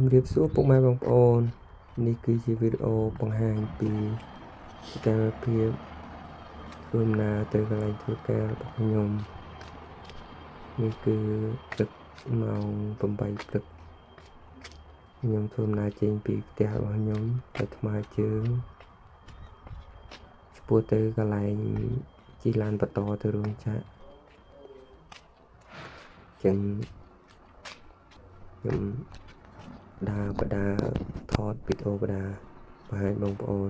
ជំរាបសួរពុកម៉ែបងប្អូននេះគឺជាវីដេអូបង្ហាញពីសកម្មភាពធ្វើដំណើរទៅកន្លែងធ្វើការរបស់ខ្ញុំនេះគឺព្រឹកម៉ោង8ព្រឹកខ្ញុំធ្វើដំណើរចេញពីផ្ទះរបស់ខ្ញុំទៅថ្មើរជើងឆ្ពោះទៅកន្លែងជិះឡានបន្តទៅរោងចក្រចឹងខ្ញុំបដាថតវីដេអូបដាបង្ហាញបងប្អូន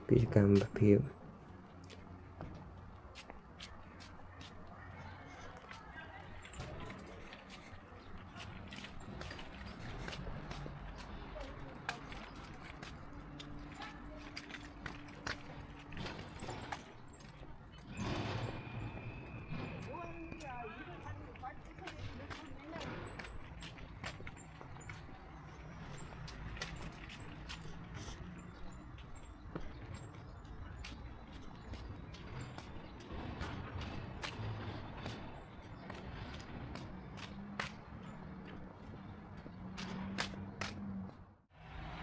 ពីសកម្មភាព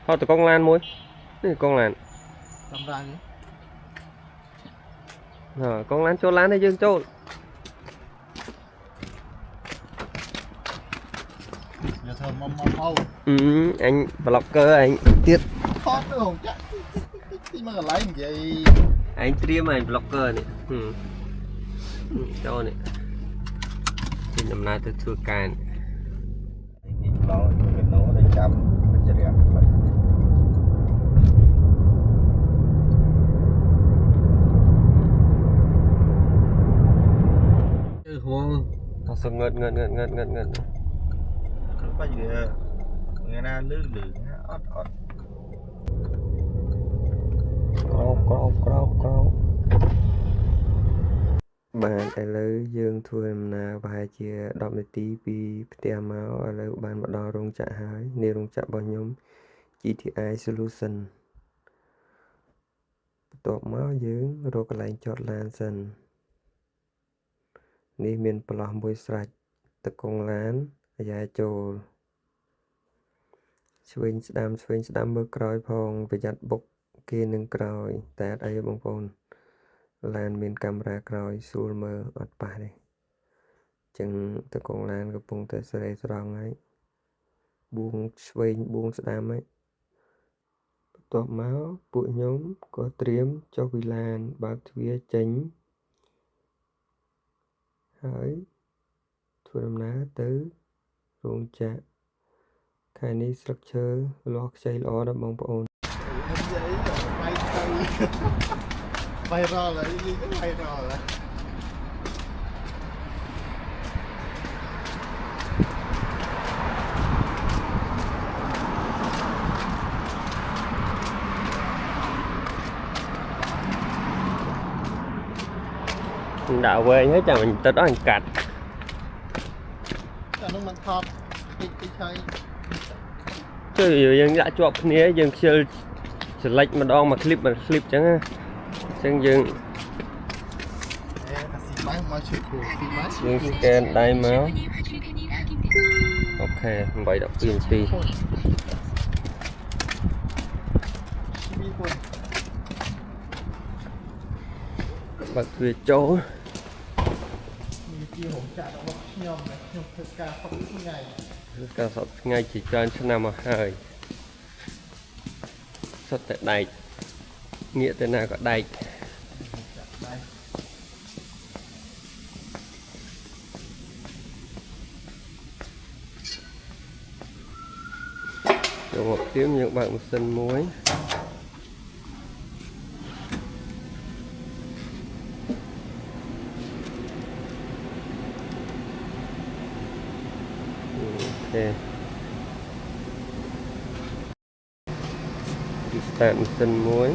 ហត់ទៅកងឡានមួយនេះកងឡានតាមរាញកងឡានចូលឡានឲ្យយើងចូលយកធ្វើមកអញ blogger អញទៀតថតទៅហងចាក់ទីមកកន្លែងនិយាយអញត្រៀមអញ blogger នេះចូលនេះចេញដំណើរទៅធ្វើការនេះឡងគេណូដែលចាំបច្ចរៈហួងតោះសងើតងើតបាច់វាថ្ងៃណាលឺអត់ក្រោបបាទឥឡូវយើងធ្វើដំណើរប្រហែលជា10នាទីពីផ្ទះមកឥឡូវបានមកដល់រោងចក្រហើយនេះរោងចក្ររបស់ខ្ញុំ GTI Solution បន្ទាប់មកយើងរកកន្លែងចតឡានសិននេះមានប្រឡោះមួយស្រេចទឹកកងឡានអាយ៉ាចូលឆ្វេងស្ដាំមើលក្រោយផងប្រយ័ត្នបុកគេនឹងក្រោយតែអត់អីបងប្អូនឡានមានកាមេរ៉ាក្រោយស្រួលមើលអត់ប៉ះទេចឹងទឹកកងឡានកំពុងតែសេរីស្រង់ហើយបួងឆ្វេងបួងស្ដាំហើយបន្ទាប់មកពួកខ្ញុំក៏ត្រៀមចុះពីឡានបើកទ្វារចេញហើយធ្វើដំណើរទៅរោងចក្រខែនេះស្លឹកឈើលាស់ខ្ចីល្អណាស់បងប្អូនviral ហើយនេះ viral ហើយដាក់វែងហើយចាំអញទឹកអញកាត់តែនោះមិនថតតិចហើយជួយយើងដាក់ជាប់គ្នាយើងខ្ជិលselect ម្ដងមួយ clip ចឹងណាចឹងយើងយើង scan ដៃមកអូខេ8 12នាទីបើកទ្វារចូលនេះជារោងចក្ររបស់ខ្ញុំធ្វើការសប្តាហ៍ថ្ងៃជាច្រើនឆ្នាំមកហើយសុទ្ធតែដែកងាកទៅណាក៏ដែកចូលមកព្រាមយើងបើកម៉ាស៊ីនមួយអូខេstart ម៉ាស៊ីនមួយ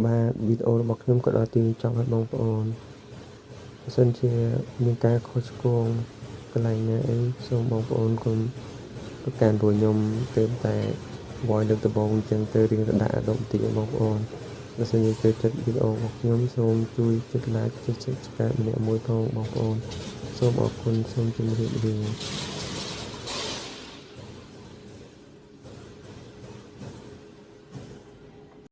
បាទវីដេអូរបស់ខ្ញុំក៏ដល់ទីចប់ហើយបងប្អូនបើសិនជាមានការខុសឆ្គងកន្លែងណាអីសូមបងប្អូនកុំប្រកាន់ព្រោះខ្ញុំទើបតែ voice លើកដំបូងអញ្ចឹងទៅរៀងរដាក់អារម្មណ៍បន្តិចបងប្អូនបើសិនជាចូលចិត្តវីដេអូរបស់ខ្ញុំសូមជួយចុច like ចុច subscribe ម្នាក់មួយផងបងប្អូនសូមអរគុណសូមជម្រាបលា